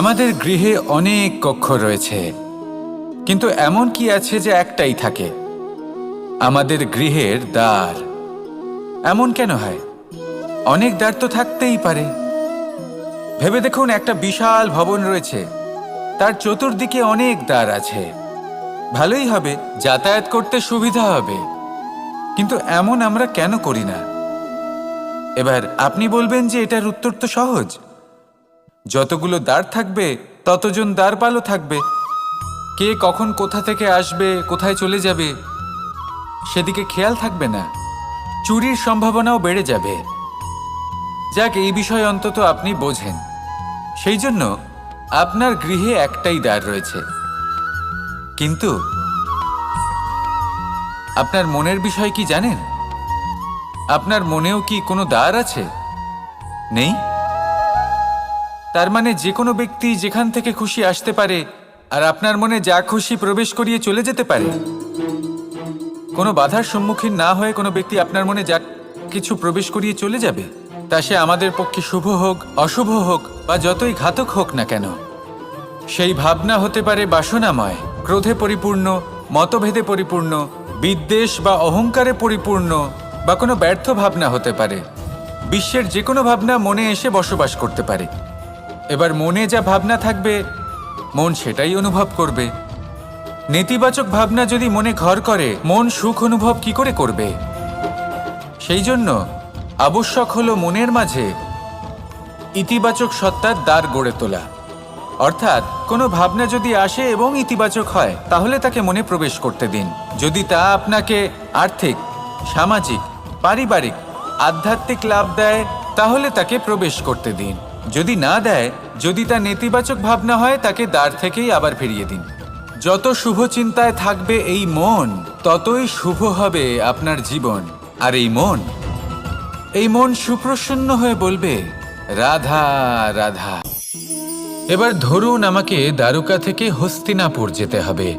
আমাদের গৃহে অনেক কক্ষ রয়েছে, কিন্তু এমন কি আছে যে একটাই থাকে? আমাদের গৃহের দ্বার। এমন কেন হয়? অনেক দ্বার তো থাকতেই পারে। ভেবে দেখুন, একটা বিশাল ভবন রয়েছে, তার চতুর্দিকে অনেক দ্বার আছে। ভালোই হবে, যাতায়াত করতে সুবিধা হবে, কিন্তু এমন আমরা কেন করি না? এবার আপনি বলবেন যে এটার উত্তর তো সহজ। যতগুলো দ্বার থাকবে ততজন দ্বারপালও থাকবে। কে কখন কোথা থেকে আসবে, কোথায় চলে যাবে সেদিকে খেয়াল থাকবে না। চুরির সম্ভাবনাও বেড়ে যাবে। যাক, এই বিষয়ে অন্তত আপনি বোঝেন। সেই জন্য আপনার গৃহে একটাই দ্বার রয়েছে। কিন্তু আপনার মনের বিষয় কি জানেন? আপনার মনেও কি কোনো দ্বার আছে? নেই? তার মানে যে কোনো ব্যক্তি যেখান থেকে খুশি আসতে পারে, আর আপনার মনে যা খুশি প্রবেশ করিয়ে চলে যেতে পারে। কোনো বাধার সম্মুখীন না হয়ে কোনো ব্যক্তি আপনার মনে যা কিছু প্রবেশ করিয়ে চলে যাবে, তা সে আমাদের পক্ষে শুভ হোক, অশুভ হোক বা যতই ঘাতক হোক না কেন। সেই ভাবনা হতে পারে বাসনাময়, ক্রোধে পরিপূর্ণ, মতভেদে পরিপূর্ণ, বিদ্বেষ বা অহংকারে পরিপূর্ণ, বা কোনো ব্যর্থ ভাবনা হতে পারে। বিশ্বের যে কোনো ভাবনা মনে এসে বসবাস করতে পারে। এবার মনে যা ভাবনা থাকবে, মন সেটাই অনুভব করবে। নেতিবাচক ভাবনা যদি মনে ঘর করে, মন সুখ অনুভব কি করে করবে? সেই জন্য আবশ্যক হলো মনের মাঝে ইতিবাচক সত্তার দ্বার গড়ে তোলা। অর্থাৎ কোনো ভাবনা যদি আসে এবং ইতিবাচক হয়, তাহলে তাকে মনে প্রবেশ করতে দিন। যদি তা আপনাকে আর্থিক, সামাজিক, পারিবারিক, আধ্যাত্মিক লাভ দেয়, তাহলে তাকে প্রবেশ করতে দিন। যদি না দেয়, যদি তা নেতিবাচক ভাবনা হয়, তাকে দ্বার থেকেই আবার ফিরিয়ে দিন। যত শুভ চিন্তায় থাকবে এই মন, ততই শুভ হবে আপনার জীবন। আর এই মন সুপ্রসন্ন হয়ে বলবে, রাধা রাধা। এবার ধরুন আমাকে দ্বারকা থেকে হস্তিনাপুর যেতে হবে,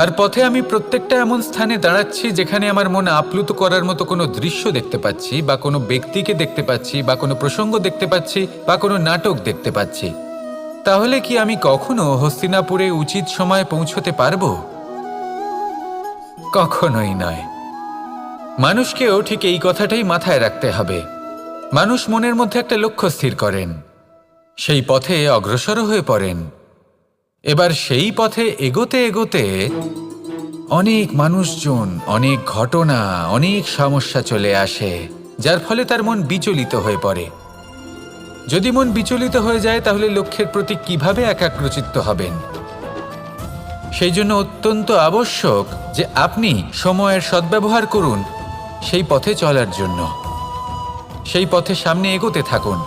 আর পথে আমি প্রত্যেকটা এমন স্থানে দাঁড়াচ্ছি যেখানে আমার মন আপ্লুত করার মতো কোনো দৃশ্য দেখতে পাচ্ছি, বা কোনো ব্যক্তিকে দেখতে পাচ্ছি, বা কোনো প্রসঙ্গ দেখতে পাচ্ছি, বা কোনো নাটক দেখতে পাচ্ছি। তাহলে কি আমি কখনো হস্তিনাপুরে উচিত সময়ে পৌঁছতে পারবো? কখনোই নয়। মানুষকেও ঠিক এই কথাটাই মাথায় রাখতে হবে। মানুষ মনের মধ্যে একটা লক্ষ্য স্থির করেন, সেই পথে অগ্রসর হয়ে পড়েন। এবার সেই পথে এগোতে এগোতে অনেক মানুষজন, অনেক ঘটনা, অনেক সমস্যা চলে আসে, যার ফলে তার মন বিচলিত হয়ে পড়ে। যদি মন বিচলিত হয়ে যায়, তাহলে লক্ষ্যের প্রতি কিভাবে একাগ্রচিত্ত হবেন? সেই জন্য অত্যন্ত আবশ্যক যে আপনি সময়ের সদ্ব্যবহার করুন সেই পথে চলার জন্য। সেই পথে সামনে এগোতে থাকুন।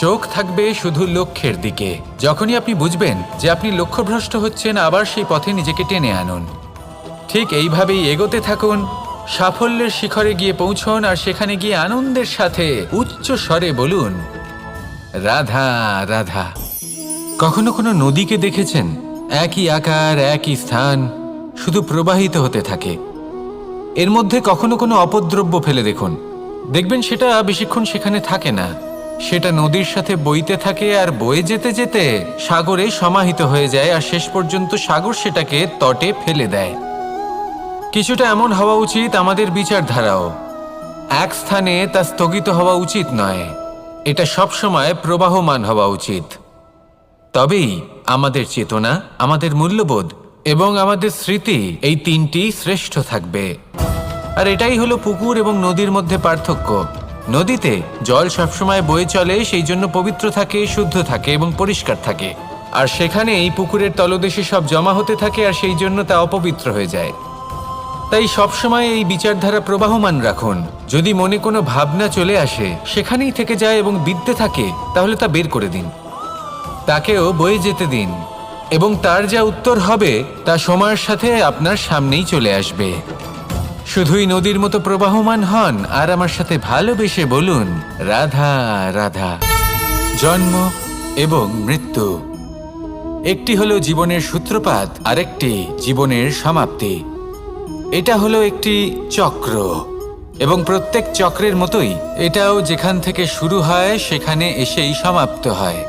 চোখ থাকবে শুধু লক্ষ্যের দিকে। যখনই আপনি বুঝবেন যে আপনি লক্ষ্যভ্রষ্ট হচ্ছেন, আবার সেই পথে নিজেকে টেনে আনুন। ঠিক এইভাবেই এগোতে থাকুন। সাফল্যের শিখরে গিয়ে পৌঁছন, আর সেখানে গিয়ে আনন্দের সাথে উচ্চ স্বরে বলুন, রাধা রাধা। কখনো কোনো নদীকে দেখেছেন? একই আকার, একই স্থান, শুধু প্রবাহিত হতে থাকে। এর মধ্যে কখনো কোনো অপদ্রব্য ফেলে দেখুন, দেখবেন সেটা বেশিক্ষণ সেখানে থাকে না। সেটা নদীর সাথে বইতে থাকে, আর বয়ে যেতে যেতে সাগরে সমাহিত হয়ে যায়, আর শেষ পর্যন্ত সাগর সেটাকে তটে ফেলে দেয়। কিছুটা এমন হওয়া উচিত আমাদের বিচারধারাও। এক স্থানে তা স্থগিত হওয়া উচিত নয়, এটা সবসময় প্রবাহমান হওয়া উচিত। তবেই আমাদের চেতনা, আমাদের মূল্যবোধ এবং আমাদের স্মৃতি, এই তিনটি শ্রেষ্ঠ থাকবে। আর এটাই হলো পুকুর এবং নদীর মধ্যে পার্থক্য। নদীতে জল সবসময় বয়ে চলে, সেই জন্য পবিত্র থাকে, শুদ্ধ থাকে এবং পরিষ্কার থাকে। আর সেখানে এই পুকুরের তলদেশে সব জমা হতে থাকে, আর সেই জন্য তা অপবিত্র হয়ে যায়। তাই সবসময় এই বিচারধারা প্রবাহমান রাখুন। যদি মনে কোনো ভাবনা চলে আসে, সেখানেই থেকে যায় এবং বিদ্যে থাকে, তাহলে তা বের করে দিন। তাকেও বয়ে যেতে দিন, এবং তার যা উত্তর হবে তা সময়ের সাথে আপনার সামনেই চলে আসবে। শুধুই নদীর মতো প্রবাহমান হন, আর আমার সাথে ভালোবেসে বলুন, রাধা রাধা। জন্ম এবং মৃত্যু, একটি হলো জীবনের সূত্রপাত, আরেকটি জীবনের সমাপ্তি। এটা হলো একটি চক্র, এবং প্রত্যেক চক্রের মতোই এটাও যেখান থেকে শুরু হয় সেখানে এসেই সমাপ্ত হয়।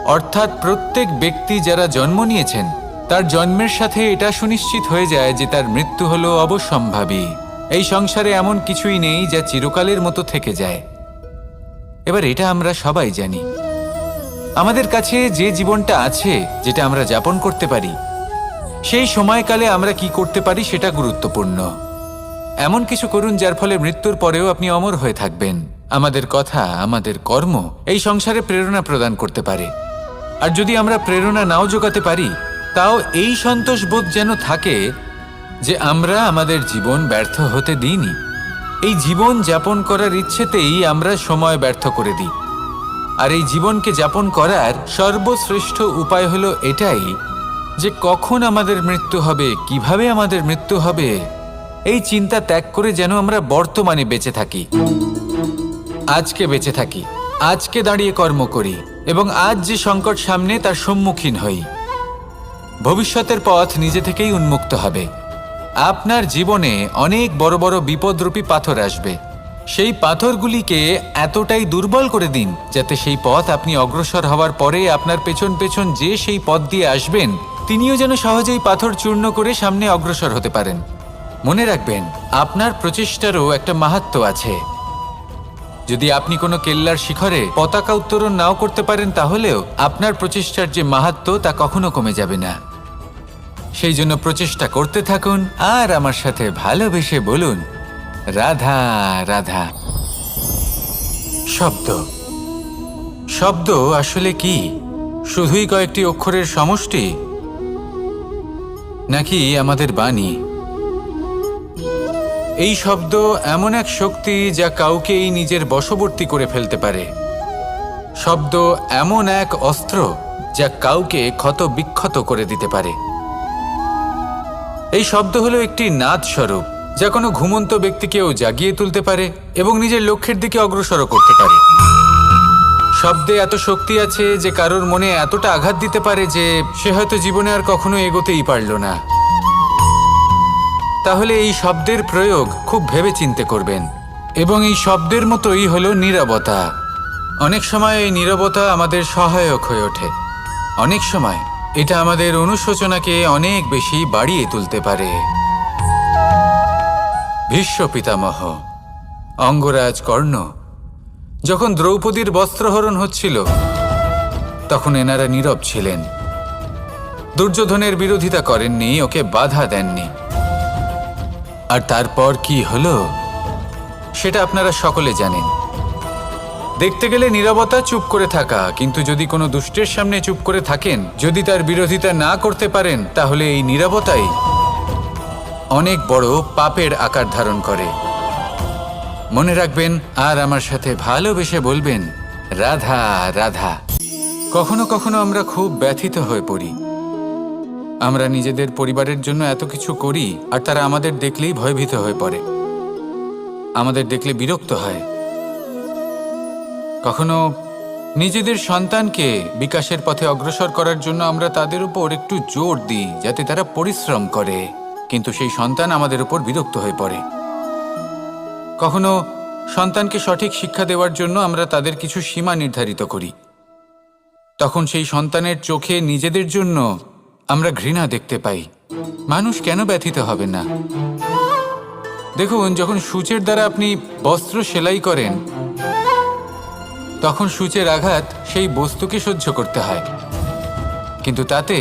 অর্থাৎ প্রত্যেক ব্যক্তি যারা জন্ম নিয়েছেন তার জন্মের সাথে এটা সুনিশ্চিত হয়ে যায় যে তার মৃত্যু হলো অবশ্যম্ভাবী। এই সংসারে এমন কিছুই নেই যা চিরকালের মতো থেকে যায়। এবার এটা আমরা সবাই জানি। আমাদের কাছে যে জীবনটা আছে, যেটা আমরা যাপন করতে পারি, সেই সময়কালে আমরা কি করতে পারি সেটা গুরুত্বপূর্ণ। এমন কিছু করুন যার ফলে মৃত্যুর পরেও আপনি অমর হয়ে থাকবেন। আমাদের কথা, আমাদের কর্ম এই সংসারে প্রেরণা প্রদান করতে পারে। আর যদি আমরা প্রেরণা নাও জোগাতে পারি, তাও এই সন্তোষ বোধ যেন থাকে যে আমরা আমাদের জীবন ব্যর্থ হতে দিইনি। এই জীবন যাপন করার ইচ্ছেতেই আমরা সময় ব্যর্থ করে দিই। আর এই জীবনকে যাপন করার সর্বশ্রেষ্ঠ উপায় হলো এটাই যে কখন আমাদের মৃত্যু হবে, কিভাবে আমাদের মৃত্যু হবে, এই চিন্তা ত্যাগ করে যেন আমরা বর্তমানে বেঁচে থাকি, আজকে বেঁচে থাকি, আজকে দাঁড়িয়ে কর্ম করি এবং আজ যে সংকট সামনে তার সম্মুখীন হই। ভবিষ্যতের পথ নিজে থেকেই উন্মুক্ত হবে। আপনার জীবনে অনেক বড় বড় বিপদরূপী পাথর আসবে। সেই পাথরগুলিকে এতটাই দুর্বল করে দিন যাতে সেই পথ আপনি অগ্রসর হওয়ার পরে আপনার পেছন পেছন যে সেই পথ দিয়ে আসবেন তিনিও যেন সহজেই পাথর চূর্ণ করে সামনে অগ্রসর হতে পারেন। মনে রাখবেন, আপনার প্রচেষ্টারও একটা মাহাত্ম্য আছে। যদি আপনি কোনো কেল্লার শিখরে পতাকা উত্তোলন নাও করতে পারেন, তাহলেও আপনার প্রচেষ্টার যে মাহাত্ম্য তা কখনো কমে যাবে না। সেই জন্য প্রচেষ্টা করতে থাকুন আর আমার সাথে ভালোবেসে বলুন, রাধা রাধা। শব্দ শব্দ আসলে কি? শুধুই কয়েকটি অক্ষরের সমষ্টি, নাকি আমাদের বাণী? এই শব্দ এমন এক শক্তি যা কাউকেই নিজের বশবর্তী করে ফেলতে পারে। শব্দ এমন এক অস্ত্র যা কাউকে ক্ষত বিক্ষত করে দিতে পারে। এই শব্দ হলো একটি নাদ স্বরূপ যা কোনো ঘুমন্ত ব্যক্তিকেও জাগিয়ে তুলতে পারে এবং নিজের লক্ষ্যের দিকে অগ্রসর করতে পারে। শব্দে এত শক্তি আছে যে কারোর মনে এতটা আঘাত দিতে পারে যে সে হয়তো জীবনে আর কখনো এগোতেই পারল না। তাহলে এই শব্দের প্রয়োগ খুব ভেবে চিন্তে করবেন। এবং এই শব্দের মতোই হলো নীরবতা। অনেক সময় এই নীরবতা আমাদের সহায়ক হয়ে ওঠে। অনেক সময় এটা আমাদের অনুশোচনাকে অনেক বেশি বাড়িয়ে তুলতে পারে। ভীষ্ম পিতামহ, অঙ্গরাজ কর্ণ যখন দ্রৌপদীর বস্ত্রহরণ হচ্ছিল তখন এনারা নীরব ছিলেন। দুর্যোধনের বিরোধিতা করেননি, ওকে বাধা দেননি। আর তারপর কি হলো সেটা আপনারা সকলে জানেন। দেখতে গেলে নীরবতা চুপ করে থাকা, কিন্তু যদি কোনো দুষ্টের সামনে চুপ করে থাকেন, যদি তার বিরোধিতা না করতে পারেন, তাহলে এই নীরবতাই অনেক বড় পাপের আকার ধারণ করে। মনে রাখবেন আর আমার সাথে ভালোবেসে বলবেন, রাধা রাধা। কখনো কখনো আমরা খুব ব্যথিত হয়ে পড়ি। আমরা নিজেদের পরিবারের জন্য এত কিছু করি আর তারা আমাদের দেখলেই ভয়ভীত হয়ে পড়ে, আমাদের দেখলে বিরক্ত হয়। কখনো নিজেদের সন্তানকে বিকাশের পথে অগ্রসর করার জন্য আমরা তাদের উপর একটু জোর দিই যাতে তারা পরিশ্রম করে, কিন্তু সেই সন্তান আমাদের উপর বিরক্ত হয়ে পড়ে। কখনো সন্তানকে সঠিক শিক্ষা দেওয়ার জন্য আমরা তাদের কিছু সীমা নির্ধারিত করি, তখন সেই সন্তানের চোখে নিজেদের জন্য আমরা ঘৃণা দেখতে পাই। মানুষ কেন ব্যথিত হবে না? দেখুন, যখন সূচের দ্বারা আপনি বস্ত্র সেলাই করেন তখন সূচের আঘাত সেই বস্তুকে সহ্য করতে হয়, কিন্তু তাতে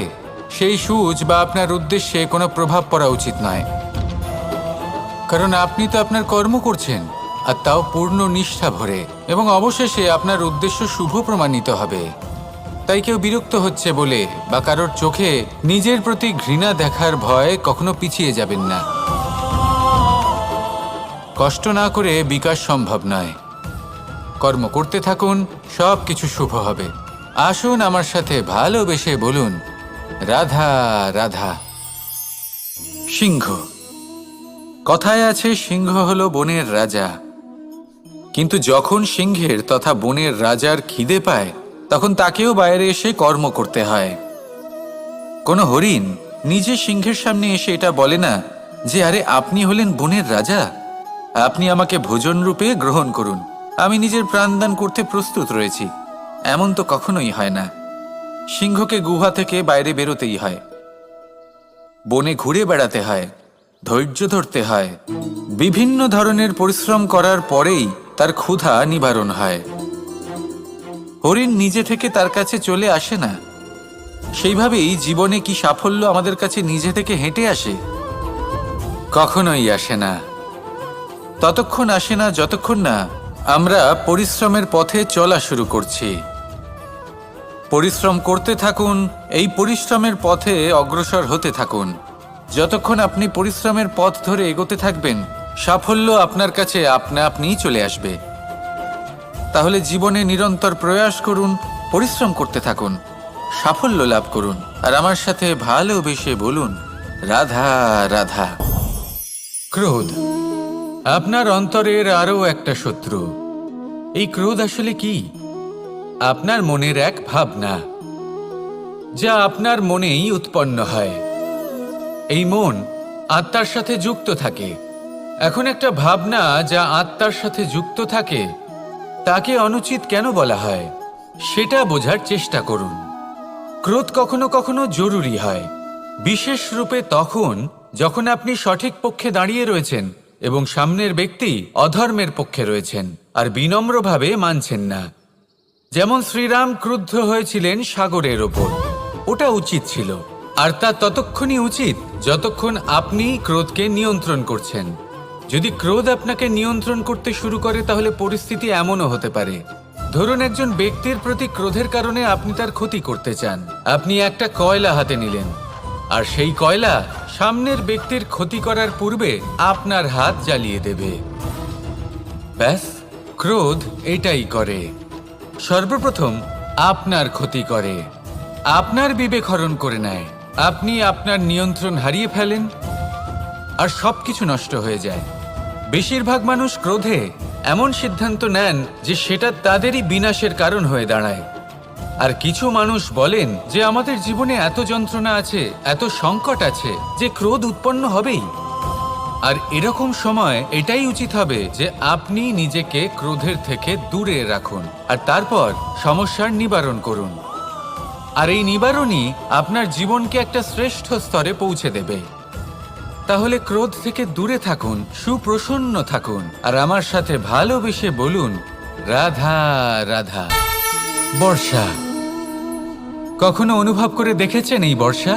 সেই সূচ বা আপনার উদ্দেশ্যে কোনো প্রভাব পড়া উচিত নয়, কারণ আপনি তো আপনার কর্ম করছেন, আর তাও পূর্ণ নিষ্ঠা ভরে, এবং অবশেষে আপনার উদ্দেশ্য শুভ প্রমাণিত হবে। তাই কেউ বিরক্ত হচ্ছে বলে বা কারোর চোখে নিজের প্রতি ঘৃণা দেখার ভয় কখনো পিছিয়ে যাবেন না। কষ্ট না করে বিকাশ সম্ভব নয়। কর্ম করতে থাকুন, সব কিছু শুভ হবে। আসুন আমার সাথে ভালোবেসে বলুন, রাধা রাধা। সিংহ। কথায় আছে সিংহ হলো বনের রাজা, কিন্তু যখন সিংহের তথা বনের রাজার খিদে পায় তখন তাকেও বাইরে এসে কর্ম করতে হয়। কোনো হরিণ নিজে সিংহের সামনে এসে এটা বলে না যে, আরে আপনি হলেন বনের রাজা, আপনি আমাকে ভোজন রূপে গ্রহণ করুন, আমি নিজের প্রাণদান করতে প্রস্তুত রয়েছি। এমন তো কখনোই হয় না। সিংহকে গুহা থেকে বাইরে বেরোতেই হয়, বনে ঘুরে বেড়াতে হয়, ধৈর্য ধরতে হয়, বিভিন্ন ধরনের পরিশ্রম করার পরেই তার ক্ষুধা নিবারণ হয়। হরিণ নিজে থেকে তার কাছে চলে আসে না। সেইভাবেই জীবনে কি সাফল্য আমাদের কাছে নিজে থেকে হেঁটে আসে? কখনোই আসে না। ততক্ষণ আসে না যতক্ষণ না আমরা পরিশ্রমের পথে চলা শুরু করছি। পরিশ্রম করতে থাকুন, এই পরিশ্রমের পথে অগ্রসর হতে থাকুন। যতক্ষণ আপনি পরিশ্রমের পথ ধরে এগোতে থাকবেন, সাফল্য আপনার কাছে আপনা আপনিই চলে আসবে। তাহলে জীবনে নিরন্তর প্রয়াস করুন, পরিশ্রম করতে থাকুন, সাফল্য লাভ করুন, আর আমার সাথে ভালোবেসে বলুন, রাধা রাধা। ক্রোধ আপনার অন্তরের আরও একটা শত্রু। এই ক্রোধ আসলে কি? আপনার মনের এক ভাবনা, যা আপনার মনেই উৎপন্ন হয়। এই মন আত্মার সাথে যুক্ত থাকে। এখন একটা ভাবনা যা আত্মার সাথে যুক্ত থাকে, তাকে অনুচিত কেন বলা হয় সেটা বোঝার চেষ্টা করুন। ক্রোধ কখনো কখনো জরুরি হয়, বিশেষ রূপে তখন যখন আপনি সঠিক পক্ষে দাঁড়িয়ে রয়েছেন এবং সামনের ব্যক্তি অধর্মের পক্ষে রয়েছেন আর বিনম্রভাবে মানছেন না। যেমন শ্রীরাম ক্রুদ্ধ হয়েছিলেন সাগরের ওপর, ওটা উচিত ছিল, আর তা ততক্ষণই উচিত যতক্ষণ আপনি ক্রোধকে নিয়ন্ত্রণ করছেন। যদি ক্রোধ আপনাকে নিয়ন্ত্রণ করতে শুরু করে, তাহলে পরিস্থিতি এমনও হতে পারে, ধরুন একজন ব্যক্তির প্রতি ক্রোধের কারণে আপনি তার ক্ষতি করতে চান। আপনি একটা কয়লা হাতে নিলেন, আর সেই কয়লা সামনের ব্যক্তির ক্ষতি করার পূর্বে আপনার হাত জ্বালিয়ে দেবে। ব্যাস, ক্রোধ এটাই করে। সর্বপ্রথম আপনার ক্ষতি করে, আপনার বিবেক হরণ করে নেয়, আপনি আপনার নিয়ন্ত্রণ হারিয়ে ফেলেন আর সবকিছু নষ্ট হয়ে যায়। বেশিরভাগ মানুষ ক্রোধে এমন সিদ্ধান্ত নেন যে সেটা তাদেরই বিনাশের কারণ হয়ে দাঁড়ায়। আর কিছু মানুষ বলেন যে আমাদের জীবনে এত যন্ত্রণা আছে, এত সংকট আছে যে ক্রোধ উৎপন্ন হবেই। আর এরকম সময় এটাই উচিত হবে যে আপনি নিজেকে ক্রোধের থেকে দূরে রাখুন আর তারপর সমস্যার নিবারণ করুন। আর এই নিবারণই আপনার জীবনকে একটা শ্রেষ্ঠ স্তরে পৌঁছে দেবে। তাহলে ক্রোধ থেকে দূরে থাকুন, সুপ্রসন্ন থাকুন, আর আমার সাথে ভালোবেসে বলুন, রাধা রাধা। বর্ষা কখনো অনুভব করে দেখেছেন এই বর্ষা?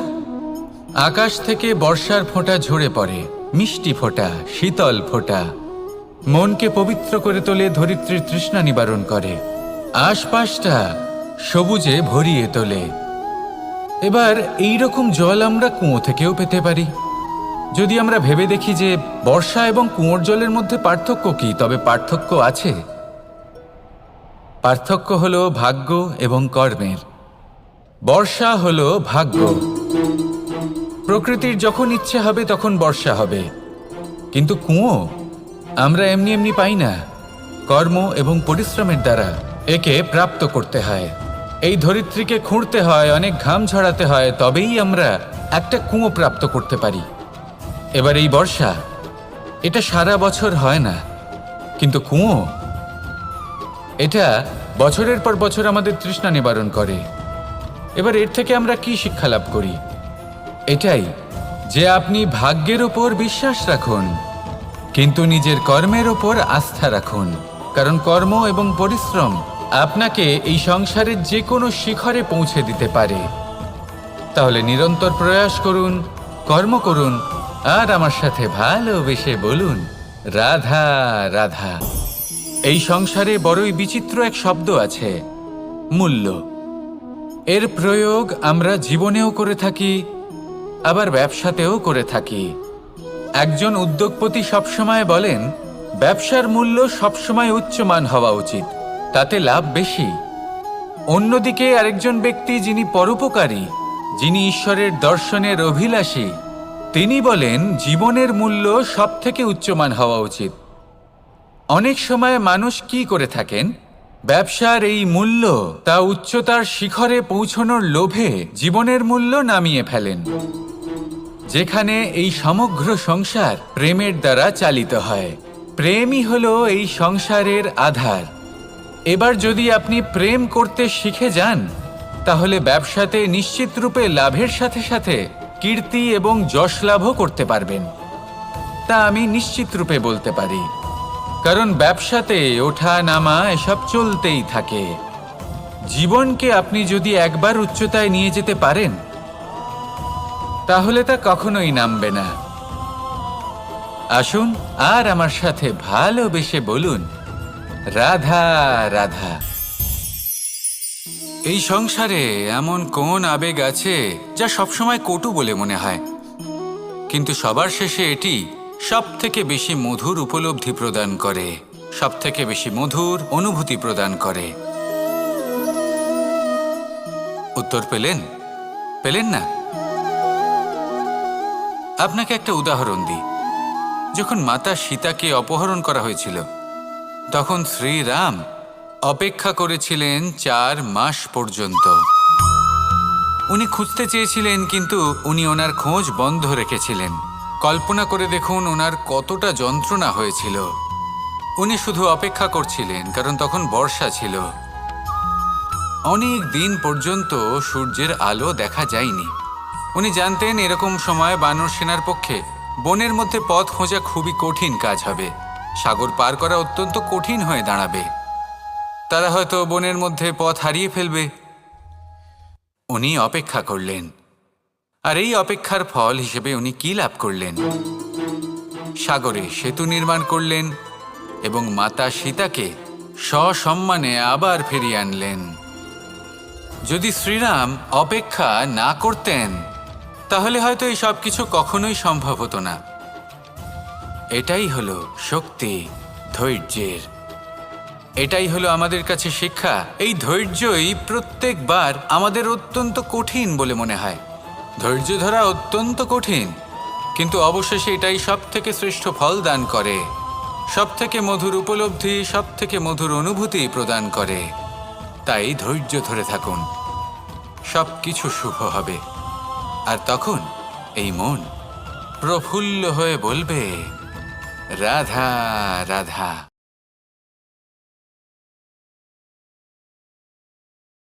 আকাশ থেকে বর্ষার ফোঁটা ঝরে পড়ে, মিষ্টি ফোঁটা, শীতল ফোঁটা, মনকে পবিত্র করে তোলে, ধরিত্রীর তৃষ্ণা নিবারণ করে, আশপাশটা সবুজে ভরিয়ে তোলে। এবার এই রকম জল আমরা কুয়ো থেকেও পেতে পারি। যদি আমরা ভেবে দেখি যে বর্ষা এবং কুয়োর জলের মধ্যে পার্থক্য কি, তবে পার্থক্য আছে। পার্থক্য হলো ভাগ্য এবং কর্মের। বর্ষা হলো ভাগ্য। প্রকৃতির যখন ইচ্ছে হবে তখন বর্ষা হবে, কিন্তু কুয়ো আমরা এমনি এমনি পাই না। কর্ম এবং পরিশ্রমের দ্বারা একে প্রাপ্ত করতে হয়। এই ধরিত্রীকে খুঁড়তে হয়, অনেক ঘাম ঝরাতে হয়, তবেই আমরা একটা কুয়ো প্রাপ্ত করতে পারি। এবার এই বর্ষা, এটা সারা বছর হয় না, কিন্তু কুয়ো এটা বছরের পর বছর আমাদের তৃষ্ণা নিবারণ করে। এবার এর থেকে আমরা কি শিক্ষা লাভ করি? এটাই যে আপনি ভাগ্যের ওপর বিশ্বাস রাখুন, কিন্তু নিজের কর্মের ওপর আস্থা রাখুন, কারণ কর্ম এবং পরিশ্রম আপনাকে এই সংসারের যে কোনো শিখরে পৌঁছে দিতে পারে। তাহলে নিরন্তর প্রয়াস করুন, কর্ম করুন, আর আমার সাথে ভালোবেসে বলুন, রাধা রাধা। এই সংসারে বড়ই বিচিত্র এক শব্দ আছে, মূল্য। এর প্রয়োগ আমরা জীবনেও করে থাকি, আবার ব্যবসাতেও করে থাকি। একজন উদ্যোগপতি সবসময় বলেন, ব্যবসার মূল্য সবসময় উচ্চমান হওয়া উচিত, তাতে লাভ বেশি। অন্যদিকে আরেকজন ব্যক্তি যিনি পরোপকারী, যিনি ঈশ্বরের দর্শনের অভিলাষী, তিনি বলেন জীবনের মূল্য সবথেকে উচ্চমান হওয়া উচিত। অনেক সময় মানুষ কি করে থাকেন, ব্যবসার এই মূল্য তা উচ্চতার শিখরে পৌঁছানোর লোভে জীবনের মূল্য নামিয়ে ফেলেন। যেখানে এই সমগ্র সংসার প্রেমের দ্বারা চালিত হয়, প্রেমই হলো এই সংসারের আধার। এবার যদি আপনি প্রেম করতে শিখে যান, তাহলে ব্যবসাতে নিশ্চিত রূপে লাভের সাথে সাথে কীর্তি এবং যশ লাভও করতে পারবেন। তা আমি নিশ্চিত রূপে বলতে পারি, কারণ ব্যবসাতে ওঠা নামা এসব চলতেই থাকে। জীবনকে আপনি যদি একবার উচ্চতায় নিয়ে যেতে পারেন, তাহলে তা কখনোই নামবে না। আসুন আর আমার সাথে ভালোবেসে বলুন, রাধা রাধা। এই সংসারে এমন কোন আবেগ আছে যা সবসময় কটু বলে মনে হয়, কিন্তু সবার শেষে এটি সব থেকে বেশি মধুর উপলব্ধি প্রদান করে, সব থেকে বেশি মধুর অনুভূতি প্রদান করে। উত্তর পেলেন? পেলেন না? আপনাকে একটা উদাহরণ দিই। যখন মাতা সীতাকে অপহরণ করা হয়েছিল, তখন শ্রীরাম অপেক্ষা করেছিলেন 4 মাস পর্যন্ত। উনি খুঁজতে চেয়েছিলেন, কিন্তু উনি ওনার খোঁজ বন্ধ রেখেছিলেন। কল্পনা করে দেখুন ওনার কতটা যন্ত্রণা হয়েছিল। উনি শুধু অপেক্ষা করছিলেন, কারণ তখন বর্ষা ছিল। অনেক দিন পর্যন্ত সূর্যের আলো দেখা যায়নি। উনি জানতেন এরকম সময় বানর সেনার পক্ষে বনের মধ্যে পথ খোঁজা খুবই কঠিন কাজ হবে। সাগর পার করা অত্যন্ত কঠিন হয়ে দাঁড়াবে। তারা হয়তো বনের মধ্যে পথ হারিয়ে ফেলবে। উনি অপেক্ষা করলেন, আর এই অপেক্ষার ফল হিসেবে উনি কি লাভ করলেন? সাগরে সেতু নির্মাণ করলেন এবং মাতা সীতাকে সসম্মানে আবার ফিরিয়ে আনলেন। যদি শ্রীরাম অপেক্ষা না করতেন, তাহলে হয়তো এই সব কিছু কখনোই সম্ভব হতো না। এটাই হলো শক্তি ধৈর্যের। এটাই হলো আমাদের কাছে শিক্ষা। এই ধৈর্যই প্রত্যেকবার আমাদের অত্যন্ত কঠিন বলে মনে হয়। ধৈর্য ধরা অত্যন্ত কঠিন, কিন্তু অবশেষে এটাই সব থেকে শ্রেষ্ঠ ফল দান করে, সব থেকে মধুর উপলব্ধি, সব থেকে মধুর অনুভূতি প্রদান করে। তাই ধৈর্য ধরে থাকুন, সব কিছু শুভ হবে। আর তখন এই মন প্রফুল্ল হয়ে বলবে, রাধা রাধা।